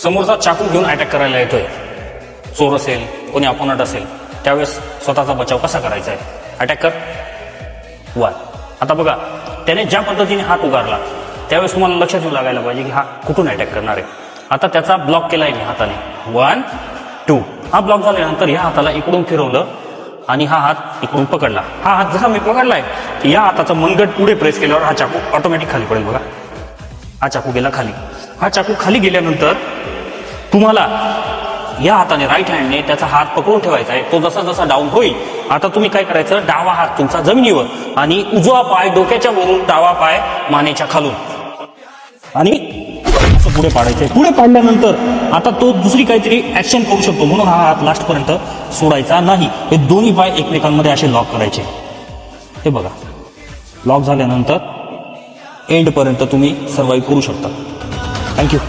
समोरचा चाकू घेऊन अटॅक करायला येतोय, चोर असेल कोणी अपोनंट असेल, त्यावेळेस स्वतःचा बचाव कसा करायचा आहे? अटॅक कर. 1. आता बघा, त्याने ज्या पद्धतीने हात उगारला त्यावेळेस तुम्हाला लक्षात येऊ लागायला पाहिजे की हा कुठून अटॅक करणार आहे. आता त्याचा ब्लॉक केलाय मी हाताने. 1, 2. हा ब्लॉक झाल्यानंतर या हाताला इकडून फिरवलं आणि हा हात इकडून पकडला. हा हात जसा मी पकडलाय की या हाताचा मनगट पुढे प्रेस केल्यावर हा चाकू ऑटोमॅटिक खाली पडेल. बघा, हा चाकू गेला खाली. हा चाकू खाली गेल्यानंतर तुम्हाला या हाताने राईट हँडने त्याचा हात पकडून ठेवायचा आहे. तो जसा जसा डाऊन होईल आता तुम्ही काय करायचं, डावा हात तुमचा जमिनीवर आणि उजवा पाय डोक्याच्या वरून, डावा पाय मानेच्या खालून आणि असं पुढे पाडायचंय. पुढे पाडल्यानंतर आता तो दुसरी काहीतरी ऍक्शन करू शकतो, म्हणून हा हात लास्ट पर्यंत सोडायचा नाही. हे दोन्ही पाय एकमेकांमध्ये असे लॉक करायचे. हे बघा, लॉक झाल्यानंतर एंड पर्यंत तुम्ही सर्वाइव्ह करू शकता. थँक्यू.